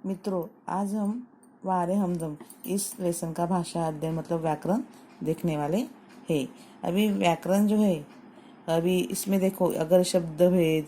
मित्रों, आज हम वारे हमदम इस लेसन का भाषा अध्ययन मतलब व्याकरण देखने वाले हैं। अभी व्याकरण जो है, अभी इसमें देखो, अगर शब्द भेद,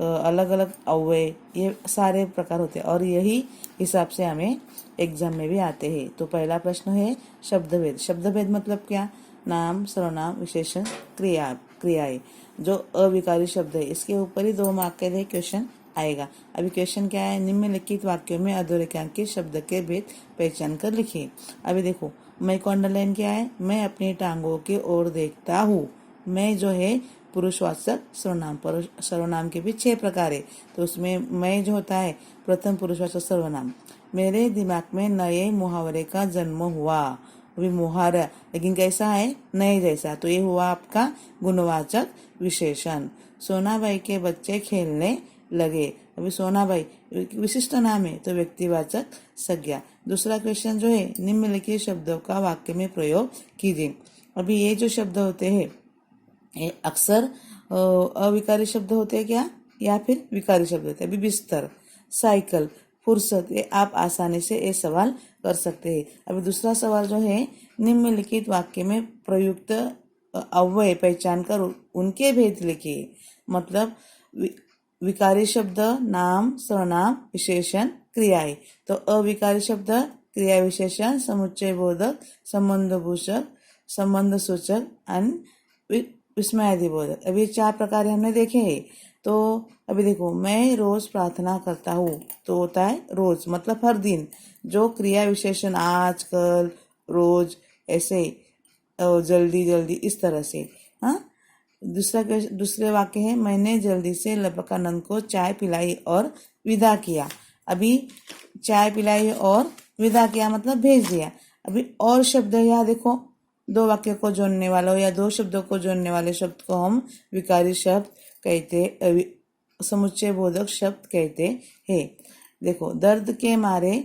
अलग अलग अव्यय, ये सारे प्रकार होते हैं और यही हिसाब से हमें एग्जाम में भी आते हैं। तो पहला प्रश्न है शब्द भेद। शब्द भेद मतलब क्या? नाम, सर्वनाम, विशेषण, क्रियाएं जो अविकारी शब्द है, इसके ऊपर ही 2 मार्क के लिए क्वेश्चन आएगा। अभी क्वेश्चन क्या है? निम्नलिखित वाक्यों में अधोरेखांकित शब्द के भेद पहचान कर लिखिए। अभी देखो, मैं को अंडरलाइन क्या है? मैं अपनी टांगों की ओर देखता हूँ। मैं जो है पुरुषवाचक सर्वनाम। सर्वनाम के भी 6 प्रकार है, तो उसमें मैं जो होता है प्रथम पुरुषवाचक सर्वनाम। मेरे दिमाग में नए मुहावरे का जन्म हुआ। अभी मुहावरा लेकिन कैसा है? नए जैसा, तो ये हुआ आपका गुणवाचक विशेषण। सोनाबाई के बच्चे खेलने लगे। अभी सोनाबाई विशिष्ट नाम है, तो व्यक्तिवाचक संज्ञा। दूसरा क्वेश्चन जो है, निम्नलिखित शब्दों का वाक्य में प्रयोग कीजिए। अभी ये जो शब्द होते हैं ये अक्सर अविकारी शब्द होते हैं क्या, या फिर विकारी शब्द होते हैं? अभी बिस्तर, साइकिल, फुर्सत, ये आप आसानी से ये सवाल कर सकते हैं। अभी दूसरा सवाल जो है, निम्नलिखित वाक्य में प्रयुक्त अव्यय पहचान कर उनके भेद लिखिए। मतलब विकारी शब्द नाम, सर्वनाम, विशेषण, क्रियाएं। तो अविकारी शब्द क्रिया विशेषण, समुच्चय बोधक, संबंध भूषक, संबंध सूचक और विस्मयादि बोधक। अभी 4 प्रकार हमने देखे हैं। तो अभी देखो, मैं रोज प्रार्थना करता हूँ, तो होता है रोज मतलब हर दिन। जो क्रिया विशेषण आज, कल, रोज, ऐसे जल्दी जल्दी, इस तरह से। हाँ, दूसरे वाक्य है, मैंने जल्दी से लपकानंद को चाय पिलाई और विदा किया। अभी चाय पिलाई और विदा किया मतलब भेज दिया। अभी और शब्द है, यहाँ देखो, 2 वाक्य को जोड़ने वाला या 2 शब्दों को जोड़ने वाले शब्द को हम विकारी शब्द कहते, समुच्चय बोधक शब्द कहते हैं। देखो, दर्द के मारे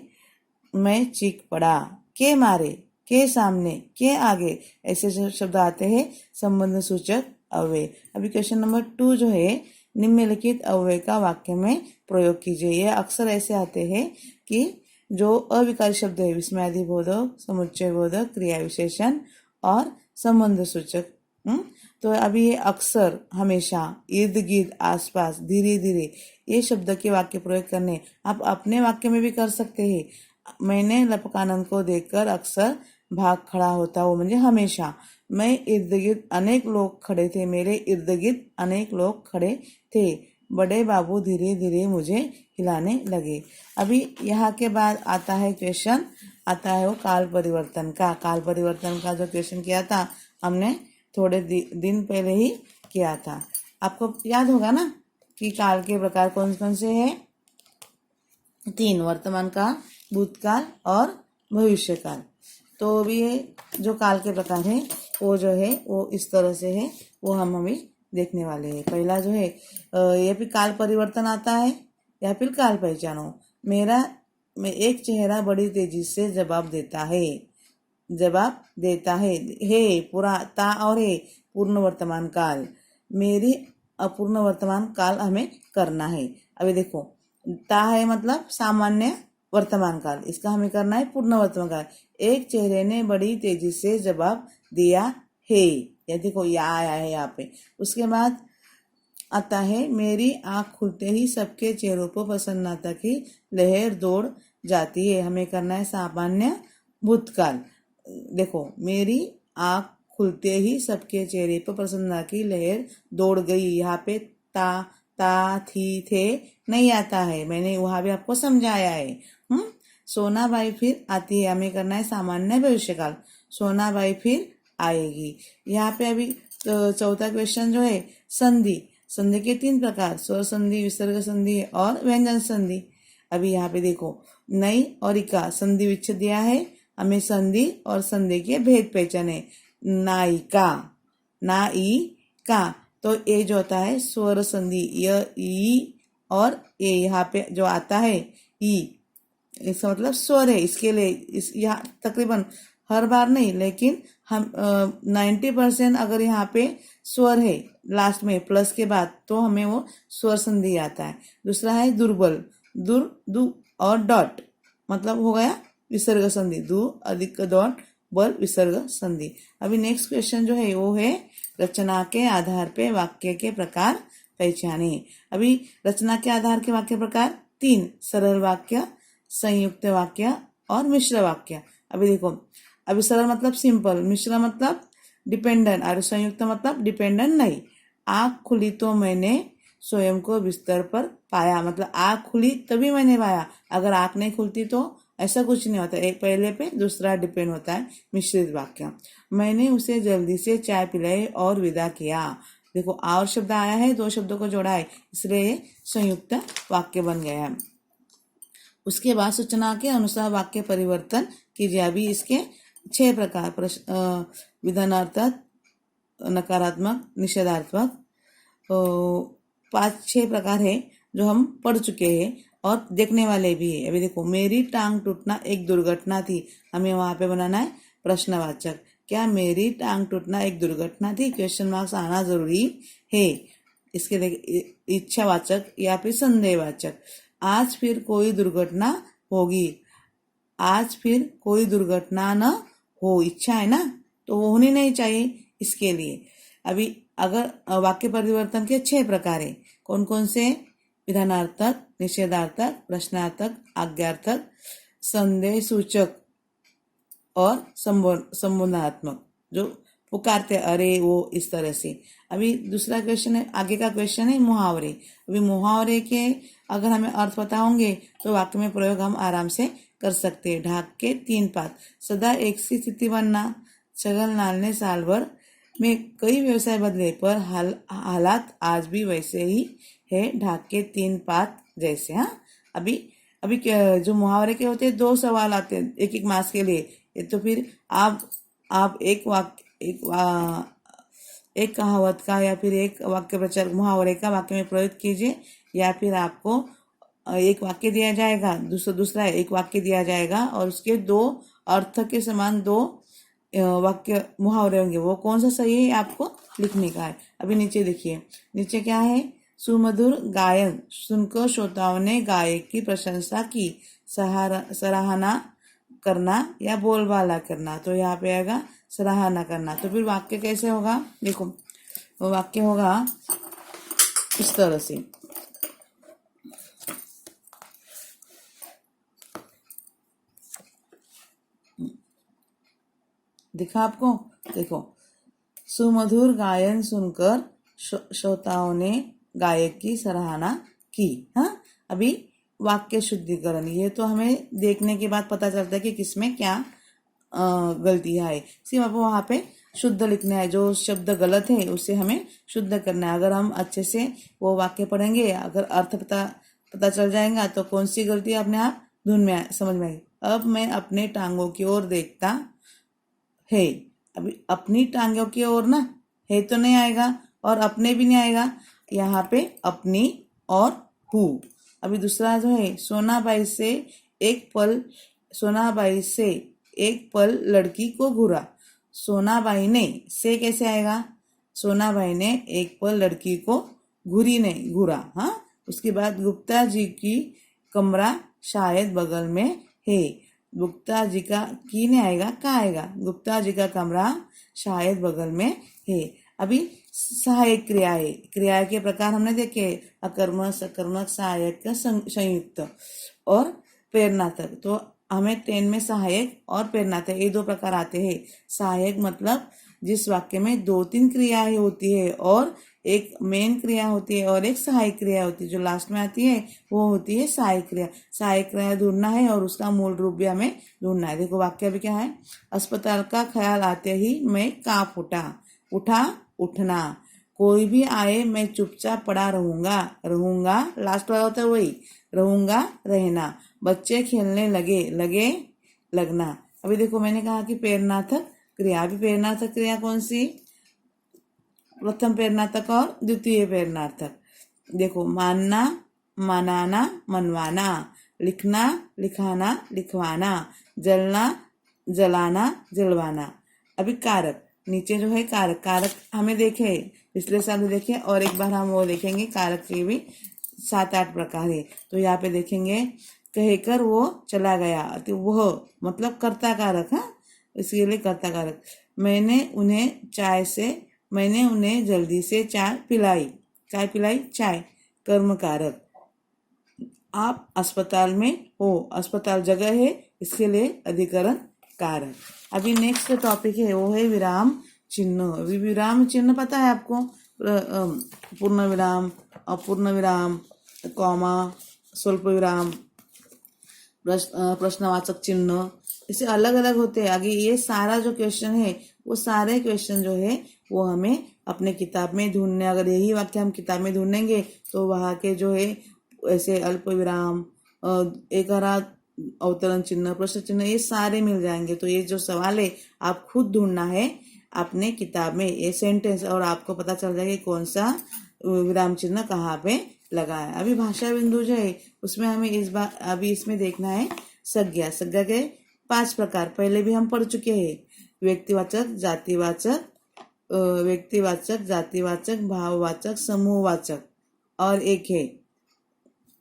मैं चीख पड़ा। के मारे, के सामने, के आगे, ऐसे शब्द आते हैं संबंध सूचक अव्यय। अभी क्वेश्चन नंबर 2 जो है, निम्नलिखित अव्यय का वाक्य में प्रयोग कीजिए। यह अक्सर ऐसे आते हैं कि जो अविकारी शब्द है, विस्मयादि बोधक, समुच्चय बोधक, क्रिया विशेषण और संबंध सूचक। तो अभी ये अक्सर, हमेशा, इर्द गिर्द, आसपास, धीरे धीरे, ये शब्द के वाक्य प्रयोग करने आप अपने वाक्य में भी कर सकते हैं। मैंने लपकानंद को देखकर अक्सर भाग खड़ा होता हूँ, म्हणजे हमेशा। मैं इर्द गिर्द अनेक लोग खड़े थे, मेरे इर्द गिर्द अनेक लोग खड़े थे। बड़े बाबू धीरे धीरे मुझे हिलाने लगे। अभी यहाँ के बाद आता है क्वेश्चन, आता है वो काल परिवर्तन का। काल परिवर्तन का जो क्वेश्चन किया था हमने थोड़े दिन पहले ही किया था। आपको याद होगा ना कि काल के प्रकार कौन कौन से हैं? 3, वर्तमान काल, भूतकाल और भविष्यकाल। तो अभी ये जो काल के प्रकार है वो जो है वो इस तरह से है, वो हम अभी देखने वाले हैं। पहला जो है, ये भी काल परिवर्तन आता है या फिर काल पहचानो। मेरा में एक चेहरा बड़ी तेजी से जवाब देता है। जवाब देता है, हे पूरा ता और है पूर्ण वर्तमान काल। मेरी अपूर्ण वर्तमान काल हमें करना है। अभी देखो, ता है मतलब सामान्य वर्तमान काल, इसका हमें करना है पूर्ण वर्तमान काल। एक चेहरे ने बड़ी तेजी से जवाब दिया है, या देखो या आया है यहाँ पे। उसके बाद आता है, मेरी आंख खुलते ही सबके चेहरों पर प्रसन्नता की लहर दौड़ जाती है, हमें करना है सामान्य भूतकाल। देखो, मेरी आंख खुलते ही सबके चेहरे पर प्रसन्नता की लहर दौड़ गई। यहाँ पे ता, थी, थे नहीं आता है, मैंने वहां भी आपको समझाया है। सोनाबाई फिर आती है, हमें करना है सामान्य भविष्यकाल। सोनाबाई फिर आएगी। यहाँ पे अभी चौथा क्वेश्चन जो है, संधि। संधि के 3 प्रकार, स्वर संधि, विसर्ग संधि और व्यंजन संधि। अभी यहाँ पे देखो, नई और इका संधि विच्छेद दिया है, हमें संधि और संधि के भेद पहचाने। नायिका, नायिका, तो ये जो होता है स्वर संधि, य, ई और ये यहाँ पे जो आता है ई, इसका मतलब स्वर है। इसके लिए इस यहाँ तकरीबन हर बार नहीं, लेकिन हम 90% अगर यहाँ पे स्वर है लास्ट में प्लस के बाद, तो हमें वो स्वर संधि आता है। दूसरा है दुर्बल, दुर, दु और डॉट। मतलब हो गया विसर्ग संधि, दू अधिक डॉट बल विसर्ग संधि। अभी नेक्स्ट क्वेश्चन जो है वो है रचना के आधार पे वाक्य के प्रकार पहचाने। अभी रचना के आधार के वाक्य प्रकार 3, सरल वाक्य, संयुक्त वाक्य और मिश्र वाक्य। अभी देखो, अभी सरल मतलब सिंपल, मिश्र मतलब डिपेंडेंट और संयुक्त मतलब डिपेंडेंट नहीं। आँख खुली तो मैंने स्वयं को बिस्तर पर पाया, मतलब आँख खुली तभी मैंने पाया, अगर आँख नहीं खुलती तो ऐसा कुछ नहीं होता। एक पहले पे दूसरा डिपेंड होता है मिश्रित वाक्य। मैंने उसे जल्दी से चाय पिलाई और विदा किया। देखो और शब्द आया है, 2 शब्दों को जोड़ा है, इसलिए संयुक्त वाक्य बन गया है। उसके बाद सूचना के अनुसार वाक्य परिवर्तन कीजिए। अभी इसके 6 प्रकार, विधानार्थक, नकारात्मक, निषेधात्मक, 5-6 प्रकार है जो हम पढ़ चुके हैं और देखने वाले भी है। अभी देखो, मेरी टांग टूटना एक दुर्घटना थी, हमें वहां पे बनाना है प्रश्नवाचक। क्या मेरी टांग टूटना एक दुर्घटना थी, क्वेश्चन मार्क्स आना जरूरी है। इसके देख इच्छावाचक या फिर संदेहवाचक। आज फिर कोई दुर्घटना होगी, आज फिर कोई दुर्घटना न हो, इच्छा है ना, तो वो होनी नहीं चाहिए इसके लिए। अभी अगर वाक्य परिवर्तन के 6 प्रकार है, कौन कौन से? विधानार्थक, निषेधार्थक, प्रश्नार्थक, आज्ञार्थक, संदेह सूचक और संबोधनात्मक, जो पुकारते अरे वो, इस तरह से। अभी दूसरा क्वेश्चन है, आगे का क्वेश्चन है मुहावरे। अभी मुहावरे के अगर हमें अर्थ पता होंगे तो वाक्य में प्रयोग हम आराम से कर सकते हैं। ढाक के 3 पात, सदा एक सी स्थिति बनना, छगन लाल ने साल भर में कई व्यवसाय बदले पर हालात आज भी वैसे ही है, ढाक के 3 पात जैसे। हाँ, अभी अभी जो मुहावरे के होते हैं 2 सवाल आते हैं एक मास के लिए। ये तो फिर आप एक कहावत का या फिर एक वाक्य प्रचार मुहावरे का वाक्य में प्रयोग कीजिए, या फिर आपको एक वाक्य दिया जाएगा, दूसरा एक वाक्य दिया जाएगा और उसके 2 अर्थ के समान 2 वाक्य मुहावरे होंगे, वो कौन सा सही है आपको लिखने का है। अभी नीचे देखिए, नीचे क्या है? सुमधुर गायन सुनकर श्रोताओं ने गायक की प्रशंसा की, सराहना करना या बोलबाला करना, तो यहाँ पे आएगा सराहना करना। तो फिर वाक्य कैसे होगा? देखो, वो वाक्य होगा इस तरह से। दिखा आपको? देखो, सुमधुर गायन सुनकर श्रोताओं ने गायक की सराहना की। हाँ, अभी वाक्य शुद्धिकरण, ये तो हमें देखने के बाद पता चलता है कि किसमें क्या गलतियां है। सिर्फ अब वहां पे शुद्ध लिखना है, जो शब्द गलत है उसे हमें शुद्ध करना है। अगर हम अच्छे से वो वाक्य पढ़ेंगे, अगर अर्थ पता चल जाएगा तो कौन सी गलती अपने आप धुन में समझ में आएगी। अब मैं अपने टांगों की ओर देखता है, अभी अपनी टांगों की ओर ना है तो नहीं आएगा और अपने भी नहीं आएगा, यहाँ पे अपनी और हूँ। अभी दूसरा जो है, सोनाबाई से एक पल लड़की को घूरा। सोनाबाई ने से कैसे आएगा? सोनाबाई ने एक पल लड़की को घूरी नहीं, घूरा। हाँ, उसके बाद गुप्ता जी की कमरा शायद बगल में है। गुप्ता जी का की नहीं आएगा, का आएगा? गुप्ता जी का कमरा शायद बगल में है। अभी सहायक क्रिया है, क्रिया के प्रकार हमने देखे, अकर्मक, सकर्मक, सहायक का संयुक्त और प्रेरणार्थक। तो हमें 10 में सहायक और प्रेरणार्थक ये 2 प्रकार आते हैं। सहायक मतलब जिस वाक्य में 2-3 क्रियाएं होती है और एक मेन क्रिया होती है और एक सहायक क्रिया होती है, जो लास्ट में आती है वो होती है सहायक क्रिया। सहायक क्रिया ढूंढना है और उसका मूल रूप भी हमें ढूंढना है। देखो वाक्य भी क्या है? अस्पताल का ख्याल आते ही मैं कांप उठा, उठना, कोई भी आए मैं चुपचाप पड़ा रहूंगा, लास्ट वाला होता है वही, रहूंगा, रहना, बच्चे खेलने लगे, लगना। अभी देखो, मैंने कहा कि प्रेरणार्थक क्रिया, अभी प्रेरणार्थक क्रिया कौन सी? प्रथम प्रेरणार्थक और द्वितीय प्रेरणार्थक। देखो, मानना, मनाना, मनवाना, लिखना, लिखाना, लिखवाना, जलना, जलाना, जलवाना। अभी कारक, नीचे जो है कारक हमें देखे पिछले साल भी देखे और एक बार हम वो देखेंगे। कारक के भी 7-8 प्रकार है, तो यहाँ पे देखेंगे कहकर वो चला गया। तो वह मतलब कर्ता कारक, हाँ, इसके लिए कर्ता कारक। मैंने उन्हें जल्दी से चाय पिलाई, चाय कर्म कारक। आप अस्पताल में हो, अस्पताल जगह है, इसके लिए अधिकरण कारक। अभी नेक्स्ट टॉपिक है वो है विराम चिन्ह। अभी विराम चिन्ह पता है आपको, पूर्ण विराम, अपूर्ण विराम, कॉमा, स्वल्प विराम, प्रश्नवाचक चिन्ह, इसे अलग अलग होते हैं। आगे ये सारा जो क्वेश्चन है वो सारे क्वेश्चन जो है वो हमें अपने किताब में ढूंढने, अगर यही वाक्य हम किताब में ढूंढेंगे तो वहाँ के जो है ऐसे अल्प विराम, एकारात, अवतरण चिन्ह, प्रश्न चिन्ह, ये सारे मिल जाएंगे। तो ये जो सवाल है आप खुद ढूंढना है अपने किताब में ये सेंटेंस, और आपको पता चल जाएगा कौन सा विराम चिन्ह कहाँ पे लगा है। अभी भाषा बिंदु जो है उसमें हमें अभी इसमें देखना है संज्ञा। संज्ञा के 5 प्रकार पहले भी हम पढ़ चुके हैं। व्यक्तिवाचक, जातिवाचक, भाववाचक, समूहवाचक, और एक है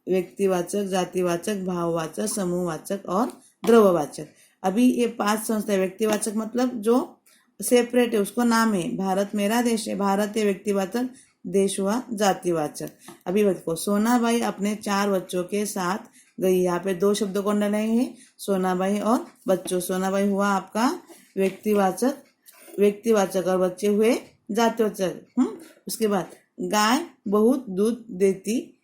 व्यक्तिवाचक, जातिवाचक, भाववाचक, समूहवाचक और द्रव्यवाचक। अभी ये 5 संस्था, व्यक्तिवाचक मतलब जो सेपरेट है, उसको नाम है। भारत मेरा देश है, भारत है व्यक्तिवाचक, देश हुआ जातिवाचक। अभी देखो, सोनाबाई अपने 4 बच्चों के साथ गई। यहाँ पे 2 शब्दों को डाले हैं, सोनाबाई और बच्चों। सोनाबाई हुआ आपका व्यक्तिवाचक और बच्चे हुए जातिवाचक। उसके बाद गाय बहुत दूध देती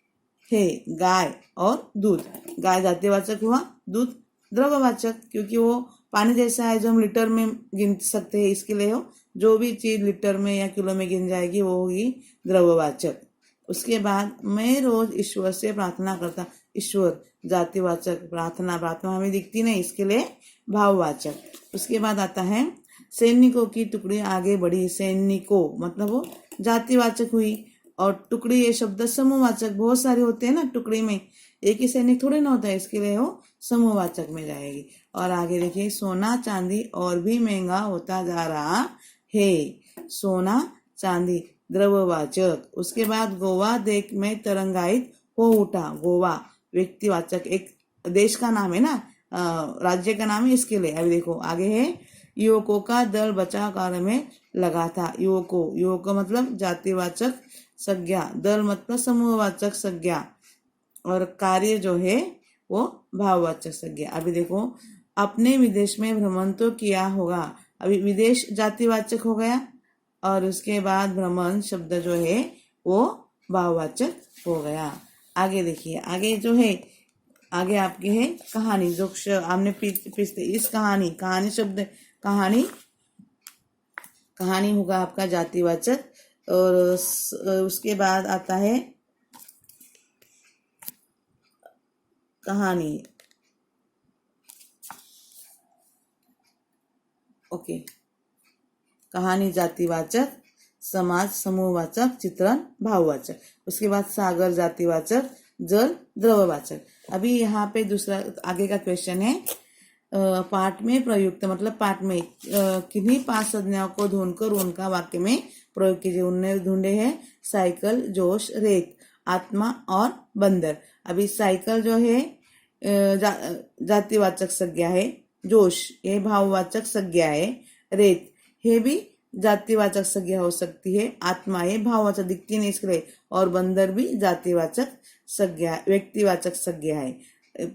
है, गाय और दूध, गाय जातिवाचक हुआ, दूध द्रव्यवाचक, क्योंकि वो पानी जैसा है जो हम लीटर में गिन सकते हैं, इसके लिए हो जो भी चीज लीटर में या किलो में गिन जाएगी वो होगी द्रव्यवाचक। उसके बाद मैं रोज ईश्वर से प्रार्थना करता, ईश्वर जातिवाचक, प्रार्थना हमें दिखती नहीं, इसके लिए भाववाचक। उसके बाद आता है सैनिकों की टुकड़ी आगे बढ़ी, सैनिकों मतलब वो जातिवाचक हुई, और टुकड़ी ये शब्द समूहवाचक, बहुत सारे होते हैं ना टुकड़ी में, एक ही सैनिक थोड़े ना होता है, इसके लिए वो समूहवाचक में जाएगी। और आगे देखिए, सोना चांदी और भी महंगा होता जा रहा है, सोना चांदी द्रव्यवाचक। उसके बाद गोवा देख मैं तरंगायित हो उठा, गोवा व्यक्तिवाचक, एक देश का नाम है ना, राज्य का नाम है, इसके लिए। अभी देखो आगे है, युवकों का दल बचाव कार्य में लगा था, युवकों मतलब जातिवाचक संज्ञा, दल मतलब समूहवाचक संज्ञा, और कार्य जो है वो भाववाचक संज्ञा। अभी देखो, अपने विदेश में भ्रमण तो किया होगा, अभी विदेश जातिवाचक हो गया, और उसके बाद भ्रमण शब्द जो है वो भाववाचक हो गया। आगे देखिए, आगे जो है, आगे आपके है कहानी, जो हमने पिछले इस कहानी शब्द कहानी होगा आपका जातिवाचक। और उसके बाद आता है कहानी, ओके, कहानी जातिवाचक, समाज समूहवाचक, चित्रण भाववाचक। उसके बाद सागर जातिवाचक, जल द्रव्यवाचक। अभी यहाँ पे दूसरा आगे का क्वेश्चन है, पाठ में प्रयुक्त मतलब पाठ में किन्हीं 5 संज्ञाओं को ढूंढकर उनका वाक्य में प्रयोग कीजिए। उन्होंने ढूंढे हैं साइकिल, जोश, रेत, आत्मा और बंदर। अभी साइकिल जो है जातिवाचक संज्ञा है, जोश ये भाववाचक संज्ञा है, रेत ये भी जातिवाचक संज्ञा हो सकती है, आत्मा ये भाववाचक दिखती नहीं इसके लिए, और बंदर भी जातिवाचक संज्ञा, व्यक्तिवाचक संज्ञा है,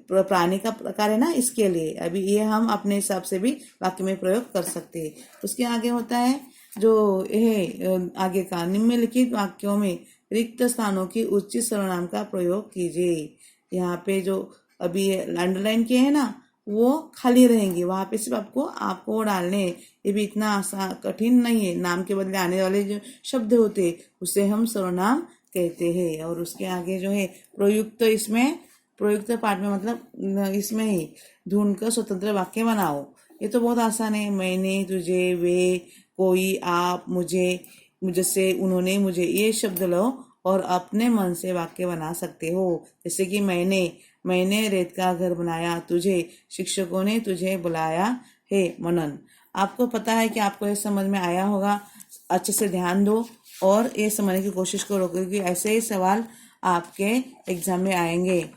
प्राणी का प्रकार है ना, इसके लिए। अभी ये हम अपने हिसाब से भी वाक्य में प्रयोग कर सकते हैं। उसके आगे होता है जो है आगे का, निम्नलिखित वाक्यों में रिक्त स्थानों की उचित सर्वनाम का प्रयोग कीजिए। यहाँ पे जो अभी अंडरलाइन किए हैं ना वो खाली रहेंगे, वहां पे सिर्फ आपको डालने हैं। ये भी इतना आसान कठिन नहीं है। नाम के बदले आने वाले जो शब्द होते हैं उसे हम सर्वनाम कहते हैं। और उसके आगे जो है प्रयुक्त, इसमें प्रयुक्त पाठ में मतलब इसमें ही ढूंढकर स्वतंत्र वाक्य बनाओ। ये तो बहुत आसान है, मैंने, तुझे, वे, कोई, आप, मुझे, मुझसे, उन्होंने, मुझे, ये शब्द लो और अपने मन से वाक्य बना सकते हो। जैसे कि मैंने रेत का घर बनाया, तुझे शिक्षकों ने तुझे बुलाया है, मनन। आपको पता है कि आपको ये समझ में आया होगा, अच्छे से ध्यान दो और ये समझने की कोशिश करो, क्योंकि ऐसे ही सवाल आपके एग्जाम में आएंगे।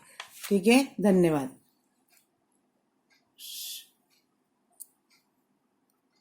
ठीक है, धन्यवाद।